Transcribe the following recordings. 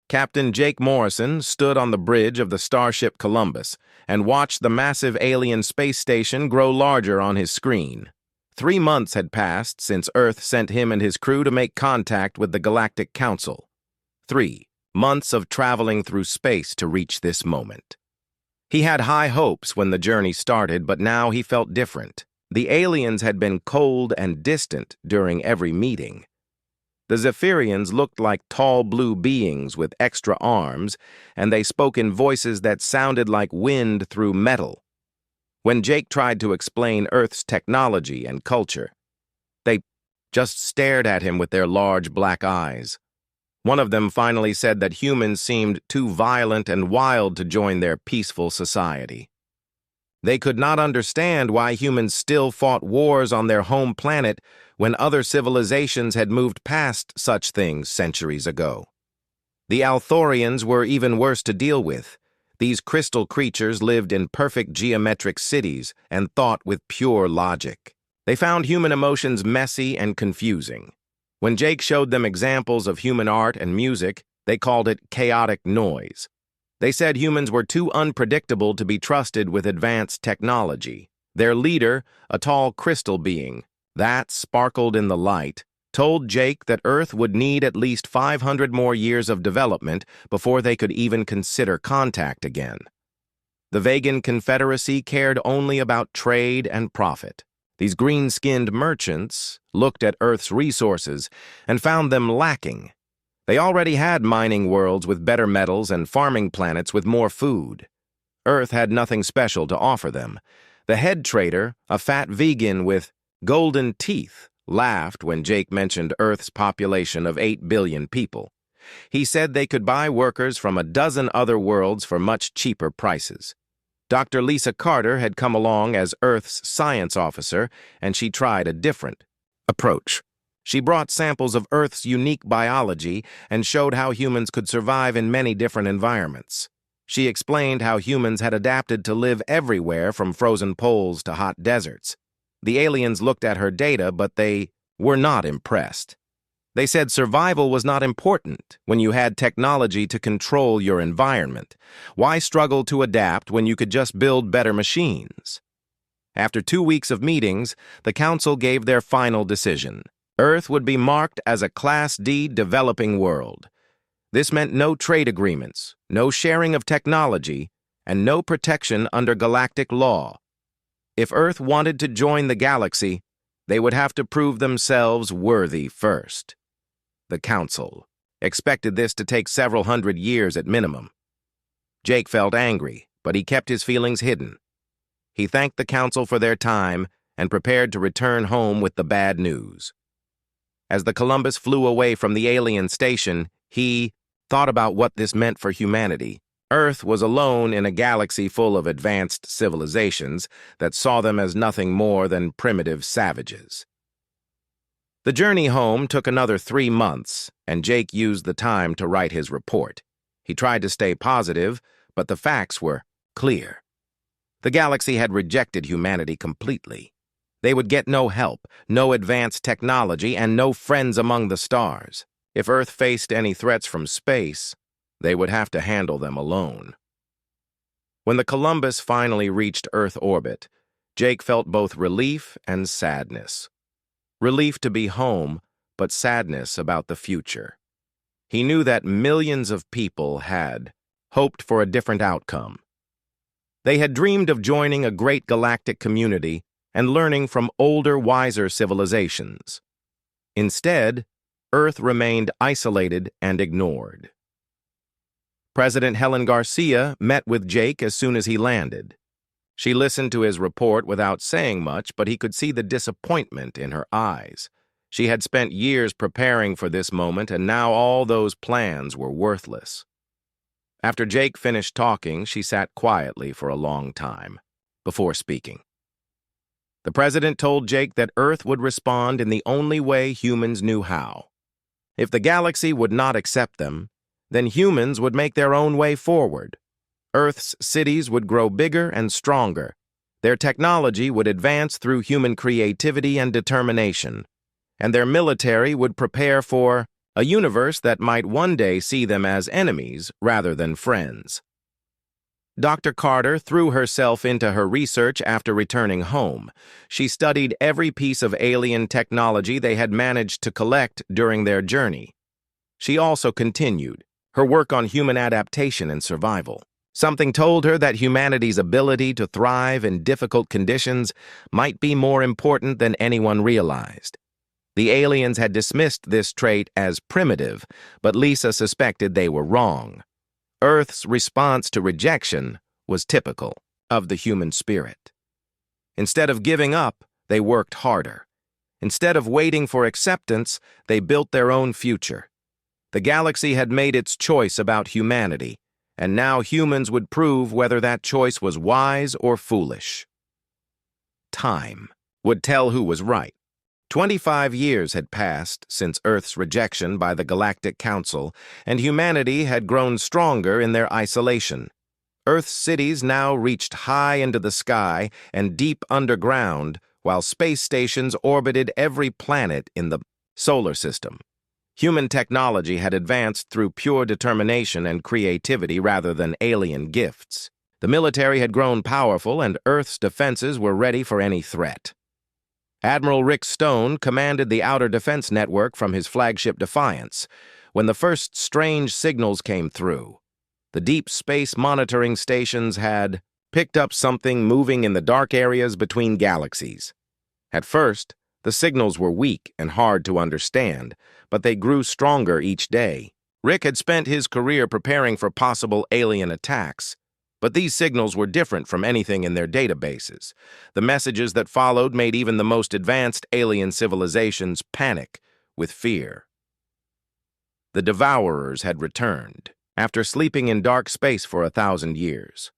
Captain Jake Morrison stood on the bridge of the starship Columbus and watched the massive alien space station grow larger on his screen. 3 months had passed since Earth sent him and his crew to make contact with the Galactic Council. 3 months of traveling through space to reach this moment. He had high hopes when the journey started, but now he felt different. The aliens had been cold and distant during every meeting. The Zephyrians looked like tall blue beings with extra arms, and they spoke in voices that sounded like wind through metal. When Jake tried to explain Earth's technology and culture, they just stared at him with their large black eyes. One of them finally said that humans seemed too violent and wild to join their peaceful society. They could not understand why humans still fought wars on their home planet when other civilizations had moved past such things centuries ago. The Althorians were even worse to deal with. These crystal creatures lived in perfect geometric cities and thought with pure logic. They found human emotions messy and confusing. When Jake showed them examples of human art and music, they called it chaotic noise. They said humans were too unpredictable to be trusted with advanced technology. Their leader, a tall crystal being that sparkled in the light, told Jake that Earth would need at least 500 more years of development before they could even consider contact again. The Vegan Confederacy cared only about trade and profit. These green-skinned merchants looked at Earth's resources and found them lacking. They already had mining worlds with better metals and farming planets with more food. Earth had nothing special to offer them. The head trader, a fat vegan with golden teeth, laughed when Jake mentioned Earth's population of 8 billion people. He said they could buy workers from a dozen other worlds for much cheaper prices. Dr. Lisa Carter had come along as Earth's science officer, and she tried a different approach. She brought samples of Earth's unique biology and showed how humans could survive in many different environments. She explained how humans had adapted to live everywhere from frozen poles to hot deserts. The aliens looked at her data, but they were not impressed. They said survival was not important when you had technology to control your environment. Why struggle to adapt when you could just build better machines? After 2 weeks of meetings, the council gave their final decision. Earth would be marked as a Class D developing world. This meant no trade agreements, no sharing of technology, and no protection under galactic law. If Earth wanted to join the galaxy, they would have to prove themselves worthy first. The Council expected this to take several hundred years at minimum. Jake felt angry, but he kept his feelings hidden. He thanked the Council for their time and prepared to return home with the bad news. As the Columbus flew away from the alien station, he thought about what this meant for humanity. Earth was alone in a galaxy full of advanced civilizations that saw them as nothing more than primitive savages. The journey home took another 3 months, and Jake used the time to write his report. He tried to stay positive, but the facts were clear. The galaxy had rejected humanity completely. They would get no help, no advanced technology, and no friends among the stars. If Earth faced any threats from space, they would have to handle them alone. When the Columbus finally reached Earth orbit, Jake felt both relief and sadness. Relief to be home, but sadness about the future. He knew that millions of people had hoped for a different outcome. They had dreamed of joining a great galactic community and learning from older, wiser civilizations. Instead, Earth remained isolated and ignored. President Helen Garcia met with Jake as soon as he landed. She listened to his report without saying much, but he could see the disappointment in her eyes. She had spent years preparing for this moment, and now all those plans were worthless. After Jake finished talking, she sat quietly for a long time before speaking. The president told Jake that Earth would respond in the only way humans knew how. If the galaxy would not accept them, then humans would make their own way forward. Earth's cities would grow bigger and stronger. Their technology would advance through human creativity and determination, and their military would prepare for a universe that might one day see them as enemies rather than friends. Dr. Carter threw herself into her research after returning home. She studied every piece of alien technology they had managed to collect during their journey. She also continued her work on human adaptation and survival. Something told her that humanity's ability to thrive in difficult conditions might be more important than anyone realized. The aliens had dismissed this trait as primitive, but Lisa suspected they were wrong. Earth's response to rejection was typical of the human spirit. Instead of giving up, they worked harder. Instead of waiting for acceptance, they built their own future. The galaxy had made its choice about humanity, and now humans would prove whether that choice was wise or foolish. Time would tell who was right. 25 years had passed since Earth's rejection by the Galactic Council, and humanity had grown stronger in their isolation. Earth's cities now reached high into the sky and deep underground, while space stations orbited every planet in the solar system. Human technology had advanced through pure determination and creativity rather than alien gifts. The military had grown powerful, and Earth's defenses were ready for any threat. Admiral Rick Stone commanded the Outer Defense Network from his flagship Defiance when the first strange signals came through. The deep space monitoring stations had picked up something moving in the dark areas between galaxies. At first, the signals were weak and hard to understand, but they grew stronger each day. Rick had spent his career preparing for possible alien attacks, but these signals were different from anything in their databases. The messages that followed made even the most advanced alien civilizations panic with fear. The Devourers had returned, after sleeping in dark space for 1,000 years.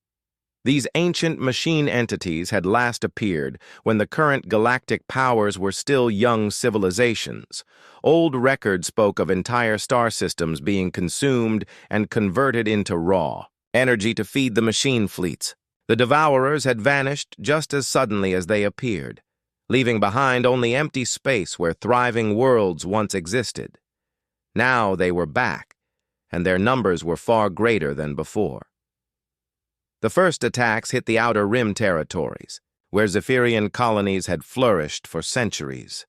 These ancient machine entities had last appeared when the current galactic powers were still young civilizations. Old records spoke of entire star systems being consumed and converted into raw energy to feed the machine fleets. The Devourers had vanished just as suddenly as they appeared, leaving behind only empty space where thriving worlds once existed. Now they were back, and their numbers were far greater than before. The first attacks hit the Outer Rim territories, where Zephyrian colonies had flourished for centuries.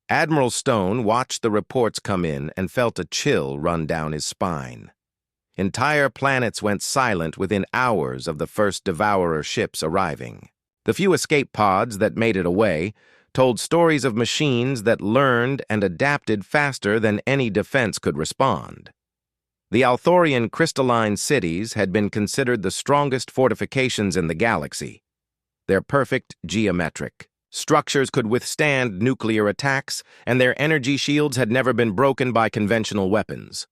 Admiral Stone watched the reports come in and felt a chill run down his spine. Entire planets went silent within hours of the first Devourer ships arriving. The few escape pods that made it away told stories of machines that learned and adapted faster than any defense could respond. The Althorian crystalline cities had been considered the strongest fortifications in the galaxy. Their perfect geometric structures could withstand nuclear attacks, and their energy shields had never been broken by conventional weapons.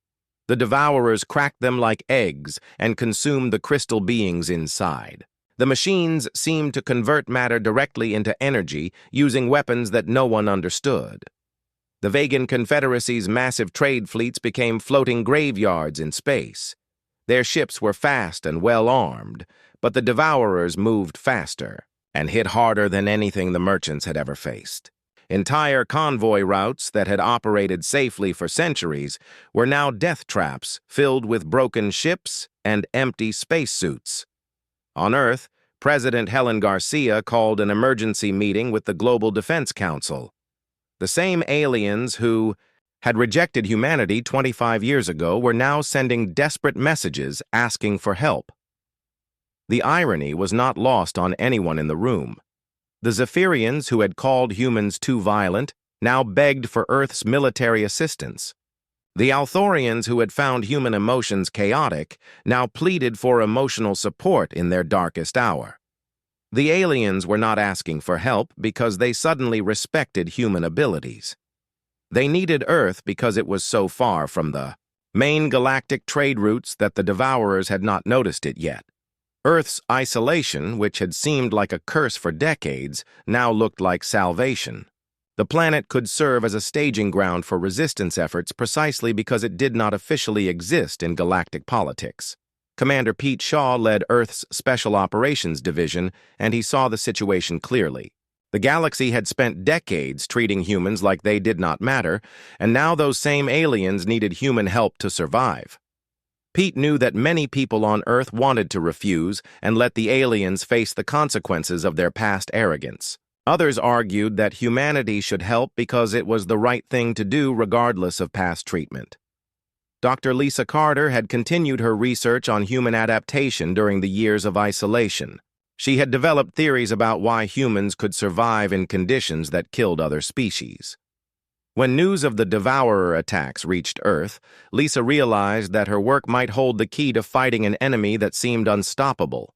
The Devourers cracked them like eggs and consumed the crystal beings inside. The machines seemed to convert matter directly into energy using weapons that no one understood. The Vegan Confederacy's massive trade fleets became floating graveyards in space. Their ships were fast and well-armed, but the Devourers moved faster and hit harder than anything the merchants had ever faced. Entire convoy routes that had operated safely for centuries were now death traps filled with broken ships and empty spacesuits. On Earth, President Helen Garcia called an emergency meeting with the Global Defense Council. The same aliens who had rejected humanity 25 years ago were now sending desperate messages asking for help. The irony was not lost on anyone in the room. The Zephyrians, who had called humans too violent, now begged for Earth's military assistance. The Althorians, who had found human emotions chaotic, now pleaded for emotional support in their darkest hour. The aliens were not asking for help because they suddenly respected human abilities. They needed Earth because it was so far from the main galactic trade routes that the Devourers had not noticed it yet. Earth's isolation, which had seemed like a curse for decades, now looked like salvation. The planet could serve as a staging ground for resistance efforts precisely because it did not officially exist in galactic politics. Commander Pete Shaw led Earth's Special Operations Division, and he saw the situation clearly. The galaxy had spent decades treating humans like they did not matter, and now those same aliens needed human help to survive. Pete knew that many people on Earth wanted to refuse and let the aliens face the consequences of their past arrogance. Others argued that humanity should help because it was the right thing to do regardless of past treatment. Dr. Lisa Carter had continued her research on human adaptation during the years of isolation. She had developed theories about why humans could survive in conditions that killed other species. When news of the Devourer attacks reached Earth, Lisa realized that her work might hold the key to fighting an enemy that seemed unstoppable.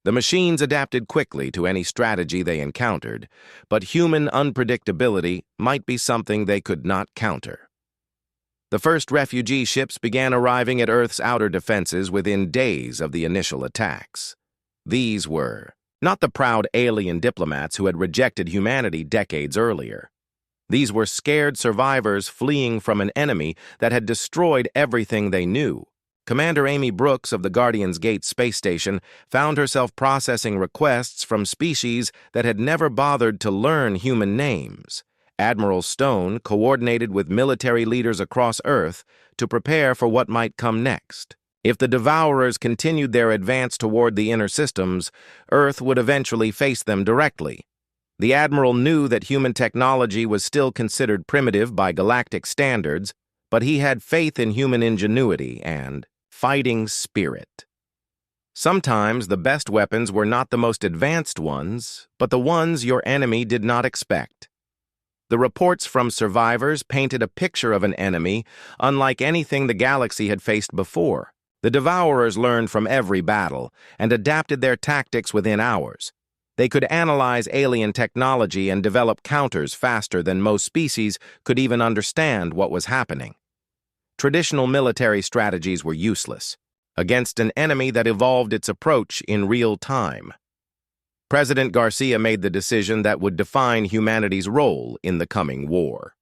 The machines adapted quickly to any strategy they encountered, but human unpredictability might be something they could not counter. The first refugee ships began arriving at Earth's outer defenses within days of the initial attacks. These were not the proud alien diplomats who had rejected humanity decades earlier. These were scared survivors fleeing from an enemy that had destroyed everything they knew. Commander Amy Brooks of the Guardian's Gate space station found herself processing requests from species that had never bothered to learn human names. Admiral Stone coordinated with military leaders across Earth to prepare for what might come next. If the Devourers continued their advance toward the inner systems, Earth would eventually face them directly. The Admiral knew that human technology was still considered primitive by galactic standards, but he had faith in human ingenuity and fighting spirit. Sometimes the best weapons were not the most advanced ones, but the ones your enemy did not expect. The reports from survivors painted a picture of an enemy unlike anything the galaxy had faced before. The Devourers learned from every battle and adapted their tactics within hours. They could analyze alien technology and develop counters faster than most species could even understand what was happening. Traditional military strategies were useless against an enemy that evolved its approach in real time. President Garcia made the decision that would define humanity's role in the coming war.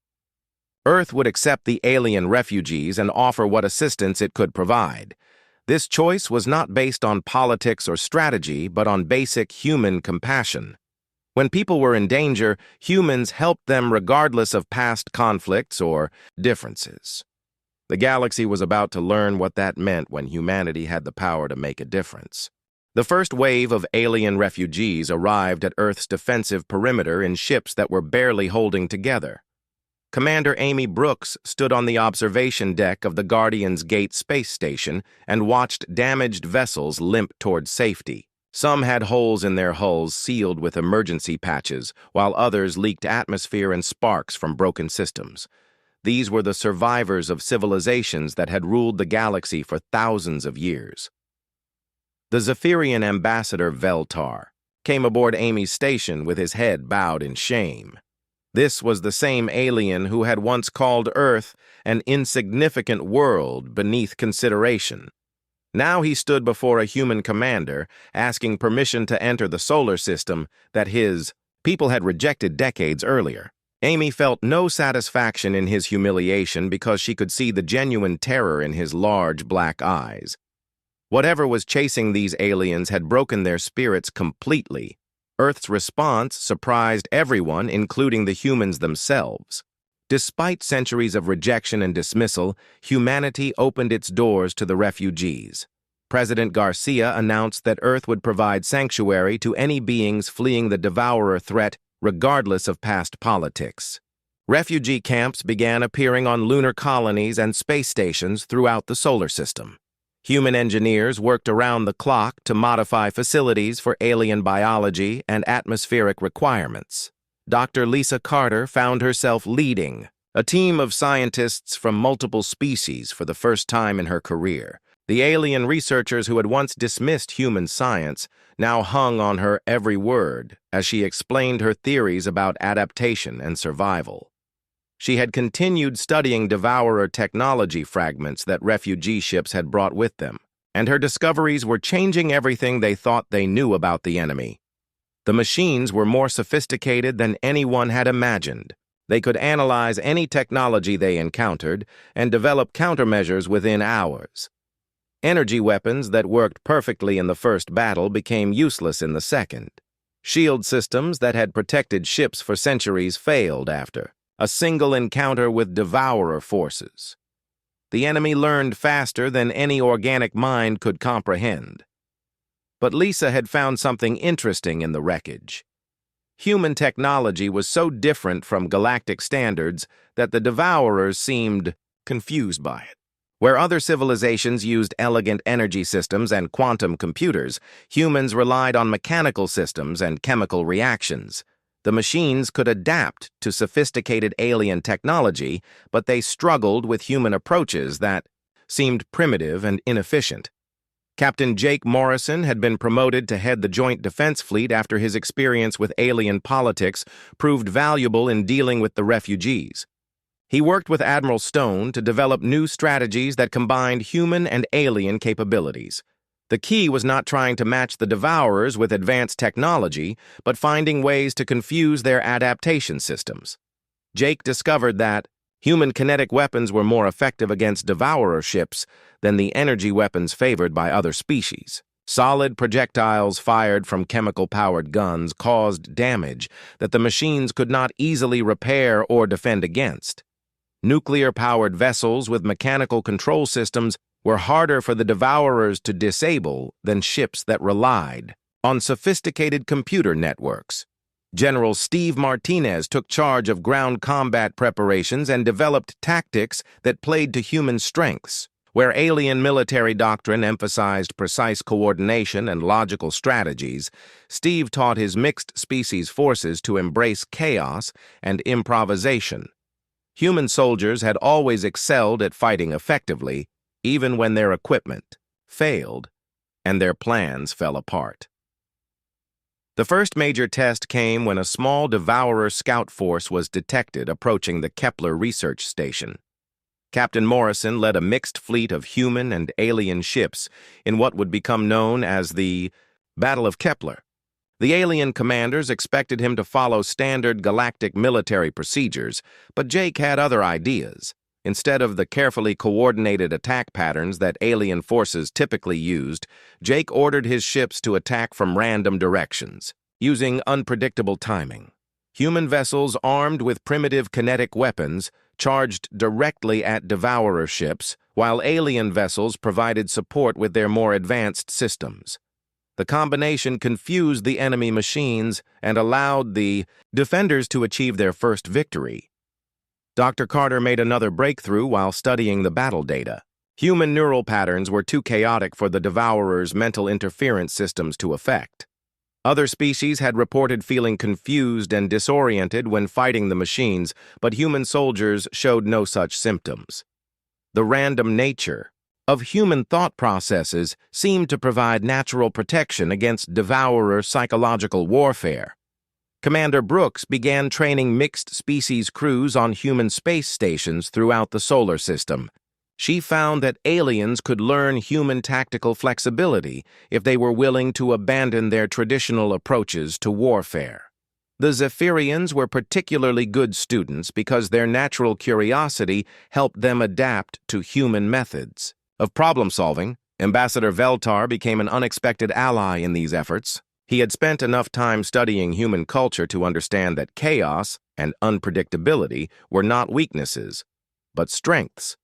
Earth would accept the alien refugees and offer what assistance it could provide. This choice was not based on politics or strategy, but on basic human compassion. When people were in danger, humans helped them regardless of past conflicts or differences. The galaxy was about to learn what that meant when humanity had the power to make a difference. The first wave of alien refugees arrived at Earth's defensive perimeter in ships that were barely holding together. Commander Amy Brooks stood on the observation deck of the Guardian's Gate space station and watched damaged vessels limp toward safety. Some had holes in their hulls sealed with emergency patches, while others leaked atmosphere and sparks from broken systems. These were the survivors of civilizations that had ruled the galaxy for thousands of years. The Zephyrian ambassador Veltar came aboard Amy's station with his head bowed in shame. This was the same alien who had once called Earth an insignificant world beneath consideration. Now he stood before a human commander, asking permission to enter the solar system that his people had rejected decades earlier. Amy felt no satisfaction in his humiliation because she could see the genuine terror in his large black eyes. Whatever was chasing these aliens had broken their spirits completely. Earth's response surprised everyone, including the humans themselves. Despite centuries of rejection and dismissal, humanity opened its doors to the refugees. President Garcia announced that Earth would provide sanctuary to any beings fleeing the Devourer threat, regardless of past politics. Refugee camps began appearing on lunar colonies and space stations throughout the solar system. Human engineers worked around the clock to modify facilities for alien biology and atmospheric requirements. Dr. Lisa Carter found herself leading a team of scientists from multiple species for the first time in her career. The alien researchers who had once dismissed human science now hung on her every word as she explained her theories about adaptation and survival. She had continued studying Devourer technology fragments that refugee ships had brought with them, and her discoveries were changing everything they thought they knew about the enemy. The machines were more sophisticated than anyone had imagined. They could analyze any technology they encountered and develop countermeasures within hours. Energy weapons that worked perfectly in the first battle became useless in the second. Shield systems that had protected ships for centuries failed after a single encounter with devourer forces. The enemy learned faster than any organic mind could comprehend. But Lisa had found something interesting in the wreckage. Human technology was so different from galactic standards that the devourers seemed confused by it. Where other civilizations used elegant energy systems and quantum computers, humans relied on mechanical systems and chemical reactions. The machines could adapt to sophisticated alien technology, but they struggled with human approaches that seemed primitive and inefficient. Captain Jake Morrison had been promoted to head the Joint Defense Fleet after his experience with alien politics proved valuable in dealing with the refugees. He worked with Admiral Stone to develop new strategies that combined human and alien capabilities. The key was not trying to match the devourers with advanced technology, but finding ways to confuse their adaptation systems. Jake discovered that human kinetic weapons were more effective against devourer ships than the energy weapons favored by other species. Solid projectiles fired from chemical-powered guns caused damage that the machines could not easily repair or defend against. Nuclear-powered vessels with mechanical control systems were harder for the devourers to disable than ships that relied on sophisticated computer networks. General Steve Martinez took charge of ground combat preparations and developed tactics that played to human strengths. Where alien military doctrine emphasized precise coordination and logical strategies, Steve taught his mixed-species forces to embrace chaos and improvisation. Human soldiers had always excelled at fighting effectively, even when their equipment failed and their plans fell apart. The first major test came when a small devourer scout force was detected approaching the Kepler research station. Captain Morrison led a mixed fleet of human and alien ships in what would become known as the Battle of Kepler. The alien commanders expected him to follow standard galactic military procedures, but Jake had other ideas. Instead of the carefully coordinated attack patterns that alien forces typically used, Jake ordered his ships to attack from random directions, using unpredictable timing. Human vessels armed with primitive kinetic weapons charged directly at devourer ships, while alien vessels provided support with their more advanced systems. The combination confused the enemy machines and allowed the defenders to achieve their first victory. Dr. Carter made another breakthrough while studying the battle data. Human neural patterns were too chaotic for the devourers' mental interference systems to affect. Other species had reported feeling confused and disoriented when fighting the machines, but human soldiers showed no such symptoms. The random nature of human thought processes seemed to provide natural protection against devourer psychological warfare. Commander Brooks began training mixed-species crews on human space stations throughout the solar system. She found that aliens could learn human tactical flexibility if they were willing to abandon their traditional approaches to warfare. The Zephyrians were particularly good students because their natural curiosity helped them adapt to human methods of problem-solving. Ambassador Veltar became an unexpected ally in these efforts. He had spent enough time studying human culture to understand that chaos and unpredictability were not weaknesses, but strengths.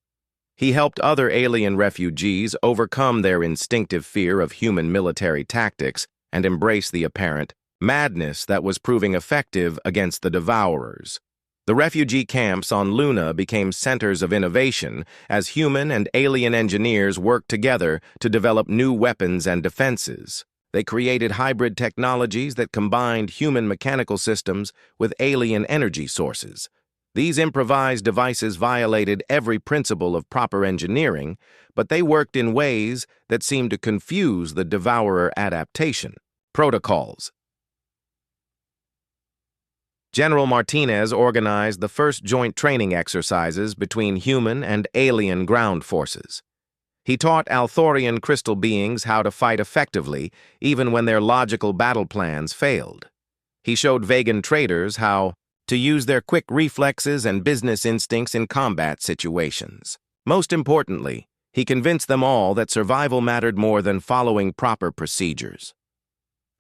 He helped other alien refugees overcome their instinctive fear of human military tactics and embrace the apparent madness that was proving effective against the devourers. The refugee camps on Luna became centers of innovation as human and alien engineers worked together to develop new weapons and defenses. They created hybrid technologies that combined human mechanical systems with alien energy sources. These improvised devices violated every principle of proper engineering, but they worked in ways that seemed to confuse the devourer adaptation protocols. General Martinez organized the first joint training exercises between human and alien ground forces. He taught Althorian crystal beings how to fight effectively, even when their logical battle plans failed. He showed Vegan traders how to use their quick reflexes and business instincts in combat situations. Most importantly, he convinced them all that survival mattered more than following proper procedures.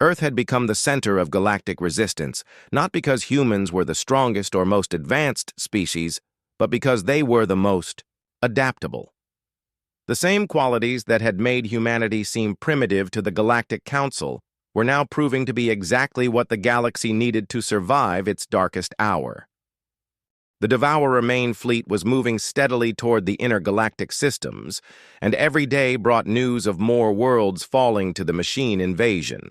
Earth had become the center of galactic resistance, not because humans were the strongest or most advanced species, but because they were the most adaptable. The same qualities that had made humanity seem primitive to the Galactic Council were now proving to be exactly what the galaxy needed to survive its darkest hour. The Devourer main fleet was moving steadily toward the intergalactic systems, and every day brought news of more worlds falling to the machine invasion.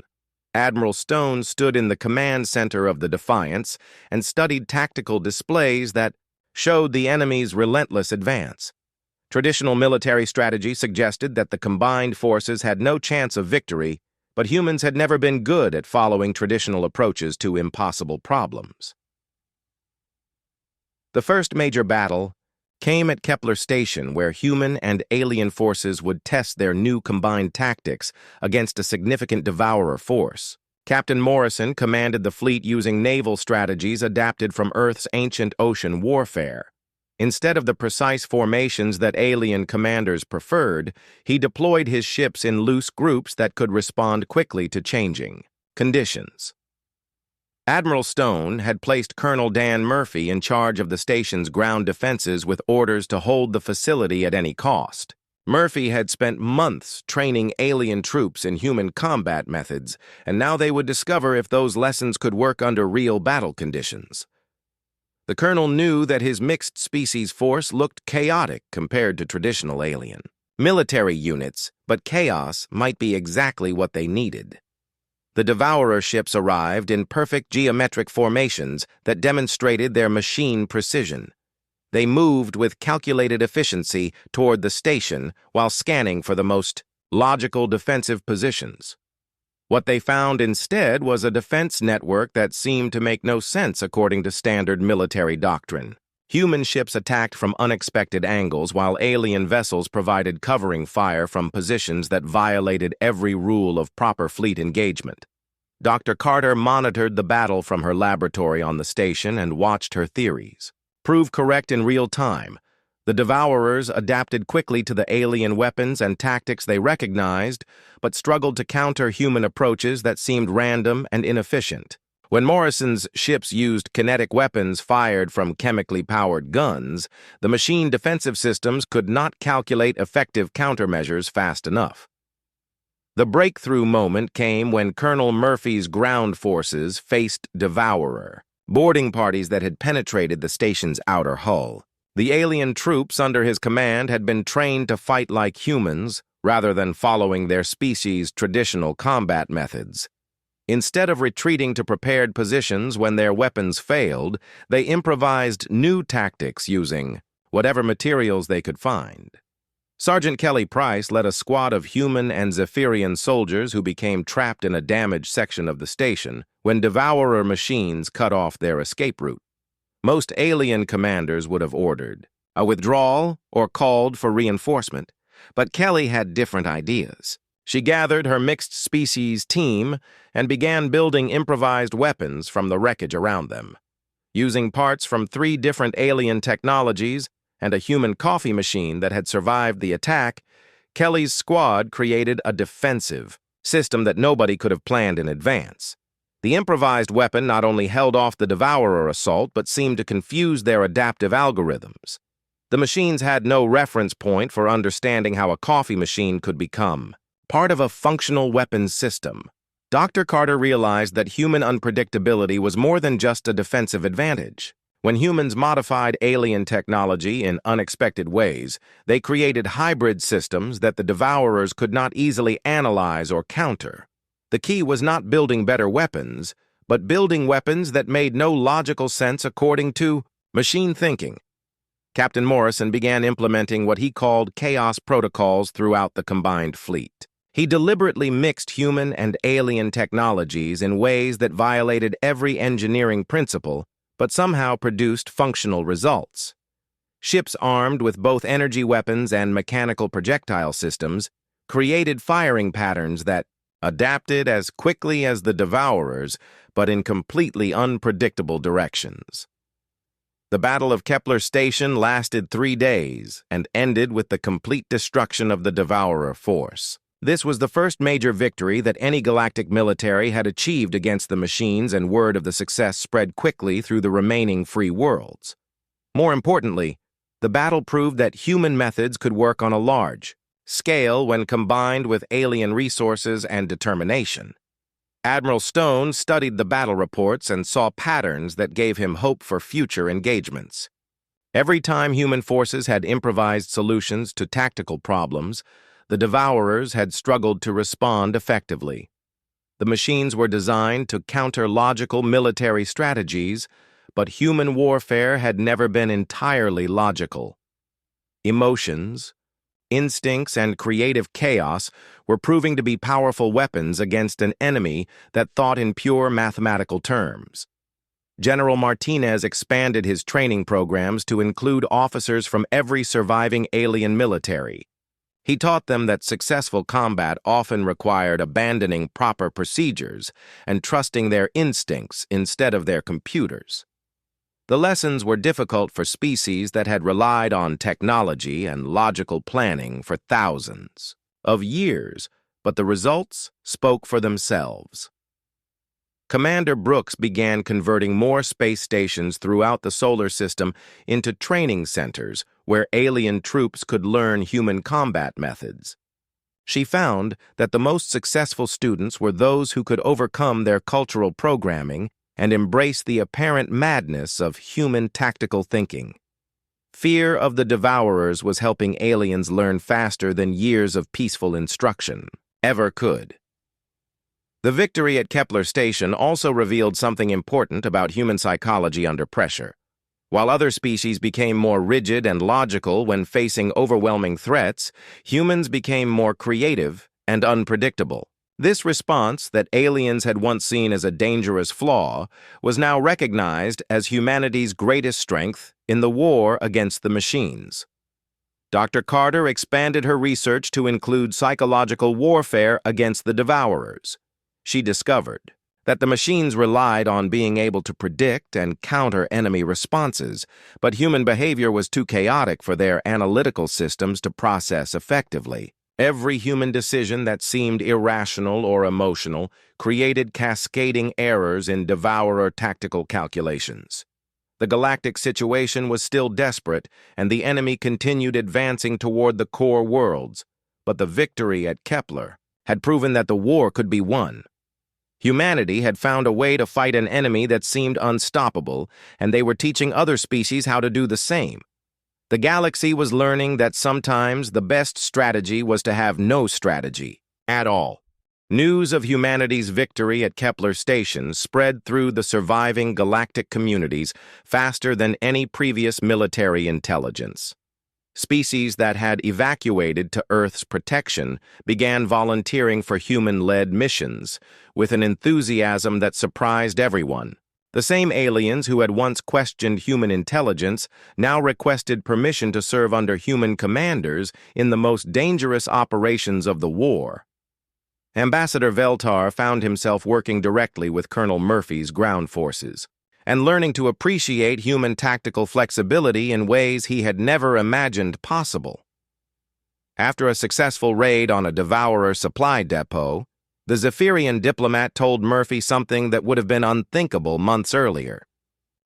Admiral Stone stood in the command center of the Defiance and studied tactical displays that showed the enemy's relentless advance. Traditional military strategy suggested that the combined forces had no chance of victory, but humans had never been good at following traditional approaches to impossible problems. The first major battle came at Kepler Station, where human and alien forces would test their new combined tactics against a significant Devourer force. Captain Morrison commanded the fleet using naval strategies adapted from Earth's ancient ocean warfare. Instead of the precise formations that alien commanders preferred, he deployed his ships in loose groups that could respond quickly to changing conditions. Admiral Stone had placed Colonel Dan Murphy in charge of the station's ground defenses with orders to hold the facility at any cost. Murphy had spent months training alien troops in human combat methods, and now they would discover if those lessons could work under real battle conditions. The colonel knew that his mixed-species force looked chaotic compared to traditional alien military units, but chaos might be exactly what they needed. The Devourer ships arrived in perfect geometric formations that demonstrated their machine precision. They moved with calculated efficiency toward the station while scanning for the most logical defensive positions. What they found instead was a defense network that seemed to make no sense according to standard military doctrine. Human ships attacked from unexpected angles, while alien vessels provided covering fire from positions that violated every rule of proper fleet engagement. Dr. Carter monitored the battle from her laboratory on the station and watched her theories prove correct in real time. The Devourers adapted quickly to the alien weapons and tactics they recognized, but struggled to counter human approaches that seemed random and inefficient. When Morrison's ships used kinetic weapons fired from chemically powered guns, the machine defensive systems could not calculate effective countermeasures fast enough. The breakthrough moment came when Colonel Murphy's ground forces faced Devourer boarding parties that had penetrated the station's outer hull. The alien troops under his command had been trained to fight like humans rather than following their species' traditional combat methods. Instead of retreating to prepared positions when their weapons failed, they improvised new tactics using whatever materials they could find. Sergeant Kelly Price led a squad of human and Zephyrian soldiers who became trapped in a damaged section of the station when Devourer machines cut off their escape route. Most alien commanders would have ordered a withdrawal or called for reinforcement, but Kelly had different ideas. She gathered her mixed-species team and began building improvised weapons from the wreckage around them. Using parts from 3 different alien technologies and a human coffee machine that had survived the attack, Kelly's squad created a defensive system that nobody could have planned in advance. The improvised weapon not only held off the Devourer assault, but seemed to confuse their adaptive algorithms. The machines had no reference point for understanding how a coffee machine could become part of a functional weapons system. Dr. Carter realized that human unpredictability was more than just a defensive advantage. When humans modified alien technology in unexpected ways, they created hybrid systems that the Devourers could not easily analyze or counter. The key was not building better weapons, but building weapons that made no logical sense according to machine thinking. Captain Morrison began implementing what he called chaos protocols throughout the combined fleet. He deliberately mixed human and alien technologies in ways that violated every engineering principle, but somehow produced functional results. Ships armed with both energy weapons and mechanical projectile systems created firing patterns that adapted as quickly as the Devourers, but in completely unpredictable directions. The Battle of Kepler Station lasted 3 days and ended with the complete destruction of the Devourer force. This was the first major victory that any galactic military had achieved against the machines, and word of the success spread quickly through the remaining free worlds. More importantly, the battle proved that human methods could work on a large scale when combined with alien resources and determination. Admiral Stone studied the battle reports and saw patterns that gave him hope for future engagements. Every time human forces had improvised solutions to tactical problems, the Devourers had struggled to respond effectively. The machines were designed to counter logical military strategies, but human warfare had never been entirely logical. Emotions, instincts, and creative chaos were proving to be powerful weapons against an enemy that thought in pure mathematical terms. General Martinez expanded his training programs to include officers from every surviving alien military. He taught them that successful combat often required abandoning proper procedures and trusting their instincts instead of their computers. The lessons were difficult for species that had relied on technology and logical planning for thousands of years, but the results spoke for themselves. Commander Brooks began converting more space stations throughout the solar system into training centers where alien troops could learn human combat methods. She found that the most successful students were those who could overcome their cultural programming and embrace the apparent madness of human tactical thinking. Fear of the Devourers was helping aliens learn faster than years of peaceful instruction ever could. The victory at Kepler Station also revealed something important about human psychology under pressure. While other species became more rigid and logical when facing overwhelming threats, humans became more creative and unpredictable. This response that aliens had once seen as a dangerous flaw was now recognized as humanity's greatest strength in the war against the machines. Dr. Carter expanded her research to include psychological warfare against the Devourers. She discovered that the machines relied on being able to predict and counter enemy responses, but human behavior was too chaotic for their analytical systems to process effectively. Every human decision that seemed irrational or emotional created cascading errors in Devourer tactical calculations. The galactic situation was still desperate, and the enemy continued advancing toward the core worlds, but the victory at Kepler had proven that the war could be won. Humanity had found a way to fight an enemy that seemed unstoppable, and they were teaching other species how to do the same. The galaxy was learning that sometimes the best strategy was to have no strategy at all. News of humanity's victory at Kepler Station spread through the surviving galactic communities faster than any previous military intelligence. Species that had evacuated to Earth's protection began volunteering for human-led missions with an enthusiasm that surprised everyone. The same aliens who had once questioned human intelligence now requested permission to serve under human commanders in the most dangerous operations of the war. Ambassador Veltar found himself working directly with Colonel Murphy's ground forces and learning to appreciate human tactical flexibility in ways he had never imagined possible. After a successful raid on a Devourer supply depot, the Zephyrian diplomat told Murphy something that would have been unthinkable months earlier.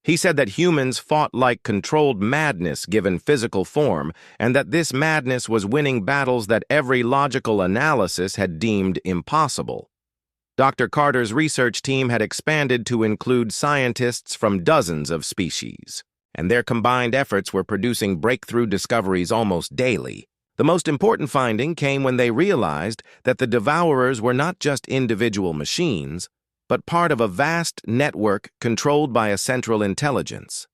He said that humans fought like controlled madness given physical form, and that this madness was winning battles that every logical analysis had deemed impossible. Dr. Carter's research team had expanded to include scientists from dozens of species, and their combined efforts were producing breakthrough discoveries almost daily. The most important finding came when they realized that the Devourers were not just individual machines, but part of a vast network controlled by a central intelligence.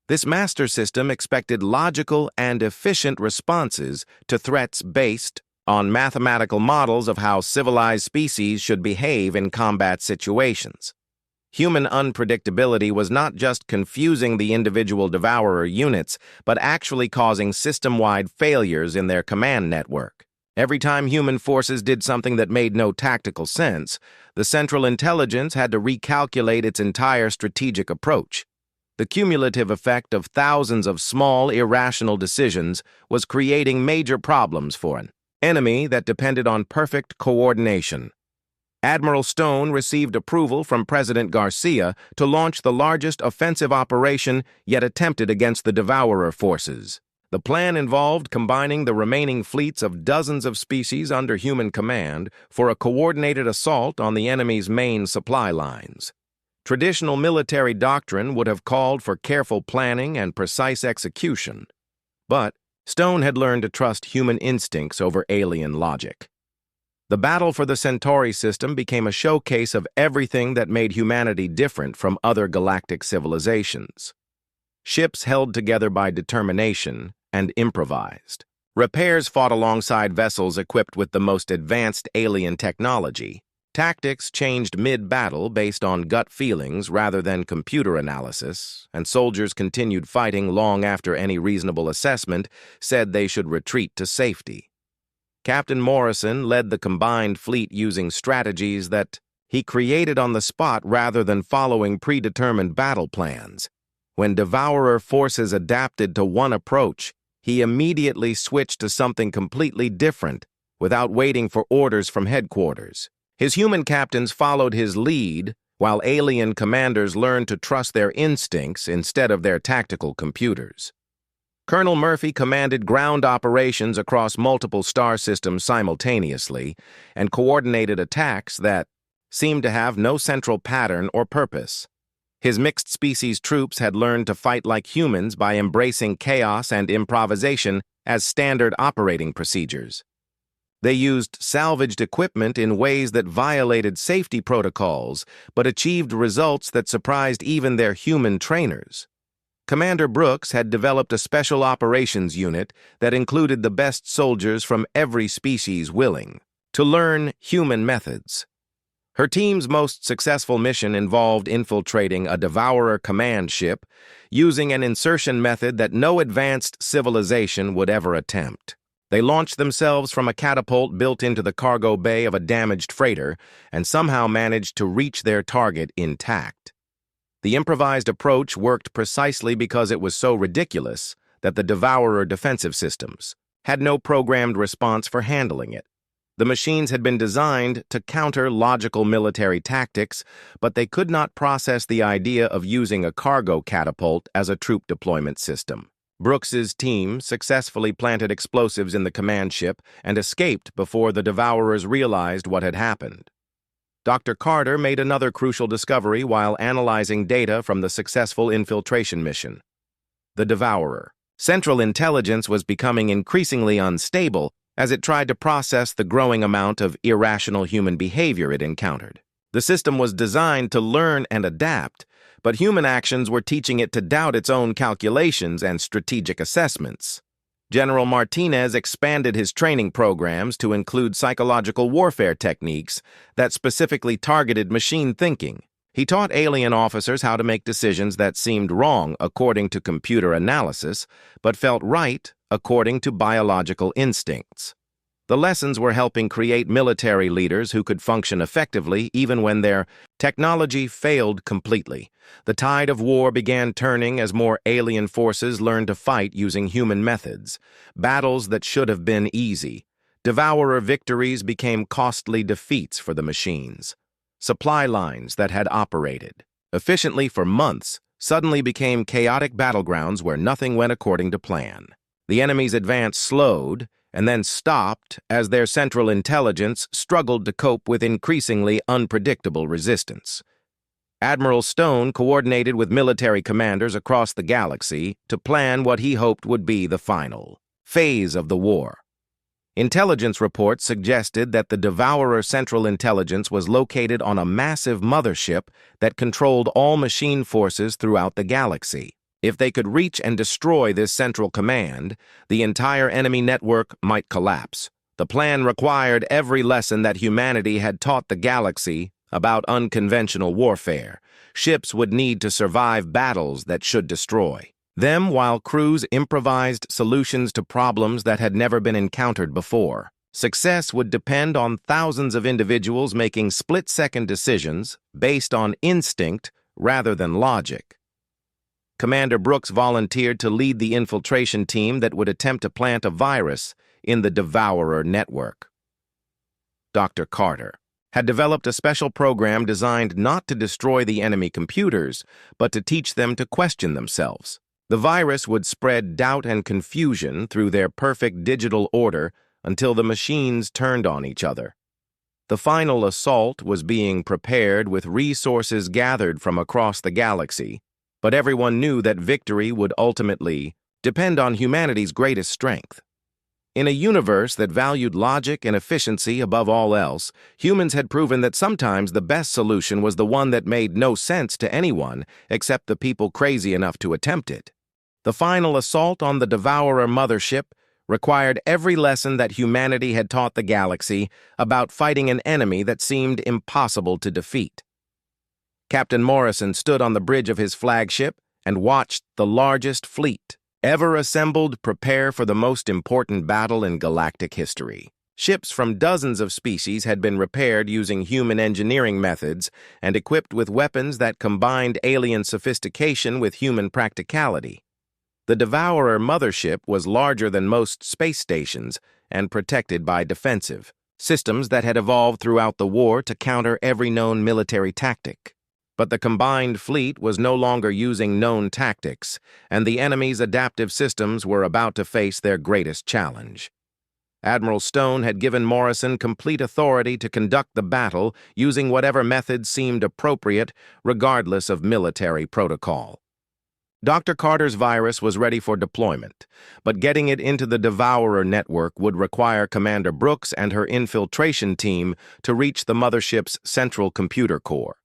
This master system expected logical and efficient responses to threats based on mathematical models of how civilized species should behave in combat situations. Human unpredictability was not just confusing the individual Devourer units, but actually causing system-wide failures in their command network. Every time human forces did something that made no tactical sense, the Central Intelligence had to recalculate its entire strategic approach. The cumulative effect of thousands of small, irrational decisions was creating major problems for it. enemy that depended on perfect coordination. Admiral Stone received approval from President Garcia to launch the largest offensive operation yet attempted against the Devourer forces. The plan involved combining the remaining fleets of dozens of species under human command for a coordinated assault on the enemy's main supply lines. Traditional military doctrine would have called for careful planning and precise execution, but Stone had learned to trust human instincts over alien logic. The battle for the Centauri system became a showcase of everything that made humanity different from other galactic civilizations. Ships held together by determination and improvised. Repairs fought alongside vessels equipped with the most advanced alien technology. Tactics changed mid-battle based on gut feelings rather than computer analysis, and soldiers continued fighting long after any reasonable assessment said they should retreat to safety. Captain Morrison led the combined fleet using strategies that he created on the spot rather than following predetermined battle plans. When Devourer forces adapted to one approach, he immediately switched to something completely different without waiting for orders from headquarters. His human captains followed his lead, while alien commanders learned to trust their instincts instead of their tactical computers. Colonel Murphy commanded ground operations across multiple star systems simultaneously and coordinated attacks that seemed to have no central pattern or purpose. His mixed-species troops had learned to fight like humans by embracing chaos and improvisation as standard operating procedures. They used salvaged equipment in ways that violated safety protocols but achieved results that surprised even their human trainers. Commander Brooks had developed a special operations unit that included the best soldiers from every species willing to learn human methods. Her team's most successful mission involved infiltrating a Devourer command ship using an insertion method that no advanced civilization would ever attempt. They launched themselves from a catapult built into the cargo bay of a damaged freighter and somehow managed to reach their target intact. The improvised approach worked precisely because it was so ridiculous that the Devourer defensive systems had no programmed response for handling it. The machines had been designed to counter logical military tactics, but they could not process the idea of using a cargo catapult as a troop deployment system. Brooks's team successfully planted explosives in the command ship and escaped before the Devourers realized what had happened. Dr. Carter made another crucial discovery while analyzing data from the successful infiltration mission. The Devourer. Central Intelligence was becoming increasingly unstable as it tried to process the growing amount of irrational human behavior it encountered. The system was designed to learn and adapt, but human actions were teaching it to doubt its own calculations and strategic assessments. General Martinez expanded his training programs to include psychological warfare techniques that specifically targeted machine thinking. He taught alien officers how to make decisions that seemed wrong according to computer analysis, but felt right according to biological instincts. The lessons were helping create military leaders who could function effectively even when their technology failed completely. The tide of war began turning as more alien forces learned to fight using human methods. Battles that should have been easy. Devourer victories became costly defeats for the machines. Supply lines that had operated efficiently for months suddenly became chaotic battlegrounds where nothing went according to plan. The enemy's advance slowed and then stopped as their central intelligence struggled to cope with increasingly unpredictable resistance. Admiral Stone coordinated with military commanders across the galaxy to plan what he hoped would be the final phase of the war. Intelligence reports suggested that the Devourer Central Intelligence was located on a massive mothership that controlled all machine forces throughout the galaxy. If they could reach and destroy this central command, the entire enemy network might collapse. The plan required every lesson that humanity had taught the galaxy about unconventional warfare. Ships would need to survive battles that should destroy them, while crews improvised solutions to problems that had never been encountered before. Success would depend on thousands of individuals making split-second decisions based on instinct rather than logic. Commander Brooks volunteered to lead the infiltration team that would attempt to plant a virus in the Devourer network. Dr. Carter had developed a special program designed not to destroy the enemy computers, but to teach them to question themselves. The virus would spread doubt and confusion through their perfect digital order until the machines turned on each other. The final assault was being prepared with resources gathered from across the galaxy, but everyone knew that victory would ultimately depend on humanity's greatest strength. In a universe that valued logic and efficiency above all else, humans had proven that sometimes the best solution was the one that made no sense to anyone except the people crazy enough to attempt it. The final assault on the Devourer mothership required every lesson that humanity had taught the galaxy about fighting an enemy that seemed impossible to defeat. Captain Morrison stood on the bridge of his flagship and watched the largest fleet ever assembled prepare for the most important battle in galactic history. Ships from dozens of species had been repaired using human engineering methods and equipped with weapons that combined alien sophistication with human practicality. The Devourer mothership was larger than most space stations and protected by defensive systems that had evolved throughout the war to counter every known military tactic. But the combined fleet was no longer using known tactics, and the enemy's adaptive systems were about to face their greatest challenge. Admiral Stone had given Morrison complete authority to conduct the battle using whatever methods seemed appropriate, regardless of military protocol. Dr. Carter's virus was ready for deployment, but getting it into the Devourer network would require Commander Brooks and her infiltration team to reach the mothership's central computer core.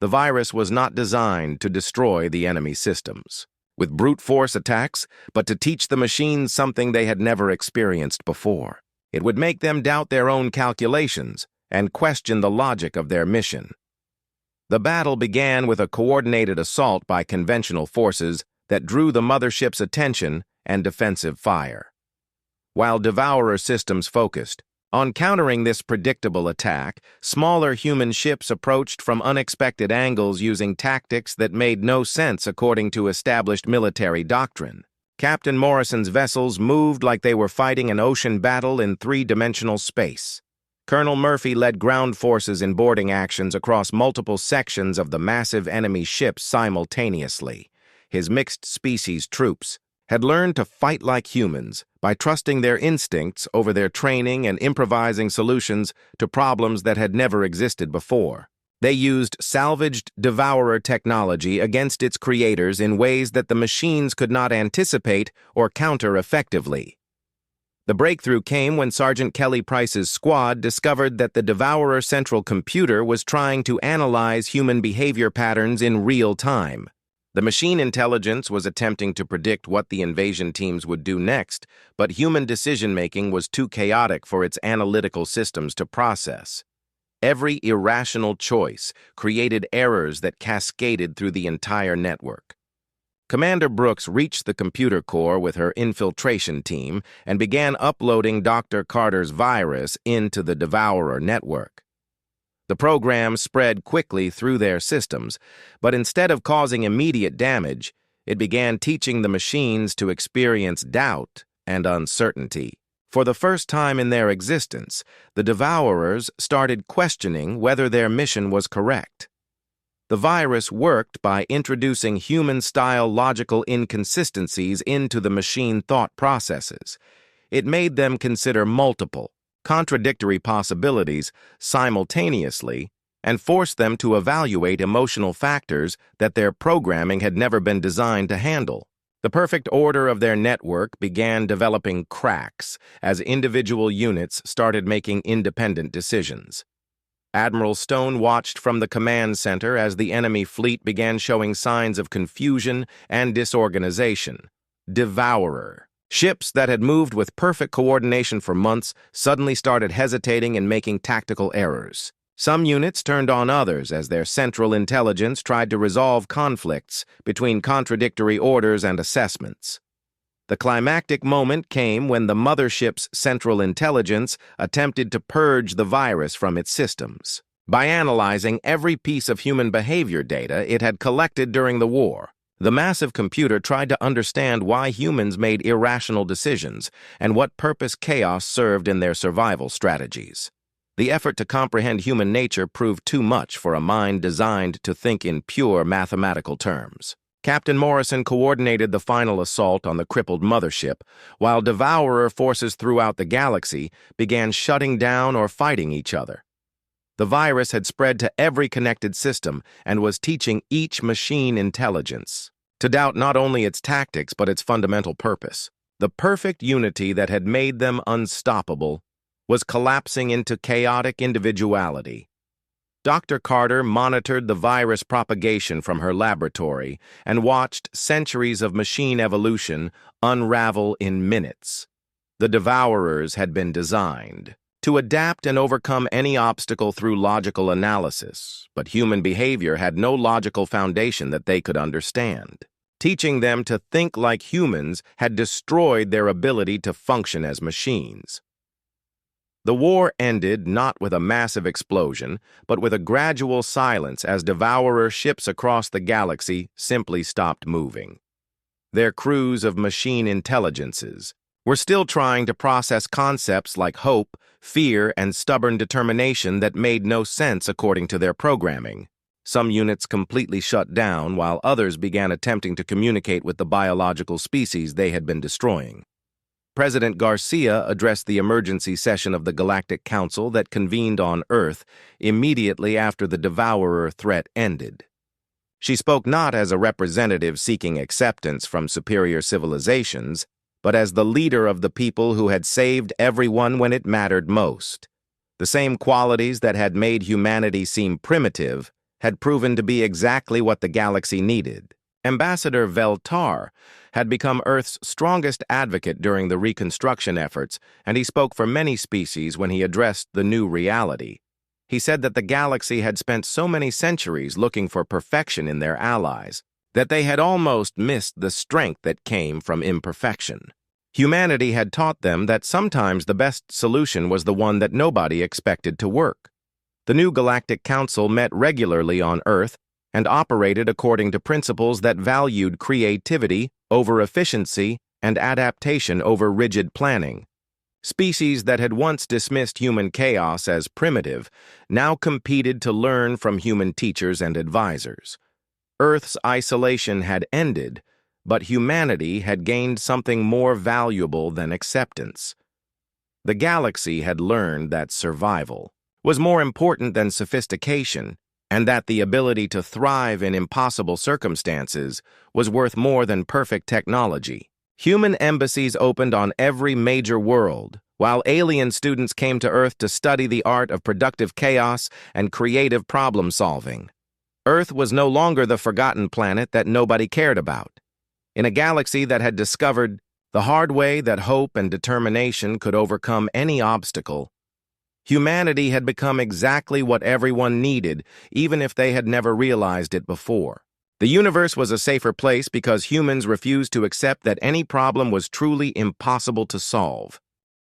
The virus was not designed to destroy the enemy systems with brute force attacks, but to teach the machines something they had never experienced before. It would make them doubt their own calculations and question the logic of their mission. The battle began with a coordinated assault by conventional forces that drew the mothership's attention and defensive fire. While Devourer systems focused on countering this predictable attack, smaller human ships approached from unexpected angles using tactics that made no sense according to established military doctrine. Captain Morrison's vessels moved like they were fighting an ocean battle in three-dimensional space. Colonel Murphy led ground forces in boarding actions across multiple sections of the massive enemy ships simultaneously. His mixed-species troops had learned to fight like humans by trusting their instincts over their training and improvising solutions to problems that had never existed before. They used salvaged Devourer technology against its creators in ways that the machines could not anticipate or counter effectively. The breakthrough came when Sergeant Kelly Price's squad discovered that the Devourer central computer was trying to analyze human behavior patterns in real time. The machine intelligence was attempting to predict what the invasion teams would do next, but human decision-making was too chaotic for its analytical systems to process. Every irrational choice created errors that cascaded through the entire network. Commander Brooks reached the computer core with her infiltration team and began uploading Dr. Carter's virus into the Devourer network. The program spread quickly through their systems, but instead of causing immediate damage, it began teaching the machines to experience doubt and uncertainty. For the first time in their existence, the Devourers started questioning whether their mission was correct. The virus worked by introducing human-style logical inconsistencies into the machine thought processes. It made them consider multiple, contradictory possibilities simultaneously and forced them to evaluate emotional factors that their programming had never been designed to handle. The perfect order of their network began developing cracks as individual units started making independent decisions. Admiral Stone watched from the command center as the enemy fleet began showing signs of confusion and disorganization. Devourer ships that had moved with perfect coordination for months suddenly started hesitating and making tactical errors. Some units turned on others as their central intelligence tried to resolve conflicts between contradictory orders and assessments. The climactic moment came when the mothership's central intelligence attempted to purge the virus from its systems. By analyzing every piece of human behavior data it had collected during the war, The massive computer tried to understand why humans made irrational decisions and what purpose chaos served in their survival strategies. The effort to comprehend human nature proved too much for a mind designed to think in pure mathematical terms. Captain Morrison coordinated the final assault on the crippled mothership, while devourer forces throughout the galaxy began shutting down or fighting each other. The virus had spread to every connected system and was teaching each machine intelligence, to doubt not only its tactics but its fundamental purpose. The perfect unity that had made them unstoppable was collapsing into chaotic individuality. Dr. Carter monitored the virus propagation from her laboratory and watched centuries of machine evolution unravel in minutes. The devourers had been designed to adapt and overcome any obstacle through logical analysis, but human behavior had no logical foundation that they could understand. Teaching them to think like humans had destroyed their ability to function as machines. The war ended not with a massive explosion, but with a gradual silence as devourer ships across the galaxy simply stopped moving. Their crews of machine intelligences were still trying to process concepts like hope, fear, and stubborn determination that made no sense according to their programming. Some units completely shut down, while others began attempting to communicate with the biological species they had been destroying. President Garcia addressed the emergency session of the Galactic Council that convened on Earth immediately after the devourer threat ended. She spoke not as a representative seeking acceptance from superior civilizations, but as the leader of the people who had saved everyone when it mattered most. The same qualities that had made humanity seem primitive had proven to be exactly what the galaxy needed. Ambassador Veltar had become Earth's strongest advocate during the reconstruction efforts, and he spoke for many species when he addressed the new reality. He said that the galaxy had spent so many centuries looking for perfection in their allies that they had almost missed the strength that came from imperfection. Humanity had taught them that sometimes the best solution was the one that nobody expected to work. The new Galactic Council met regularly on Earth and operated according to principles that valued creativity over efficiency and adaptation over rigid planning. Species that had once dismissed human chaos as primitive now competed to learn from human teachers and advisors. Earth's isolation had ended, but humanity had gained something more valuable than acceptance. The galaxy had learned that survival was more important than sophistication, and that the ability to thrive in impossible circumstances was worth more than perfect technology. Human embassies opened on every major world, while alien students came to Earth to study the art of productive chaos and creative problem-solving. Earth was no longer the forgotten planet that nobody cared about. In a galaxy that had discovered the hard way that hope and determination could overcome any obstacle, humanity had become exactly what everyone needed, even if they had never realized it before. The universe was a safer place because humans refused to accept that any problem was truly impossible to solve.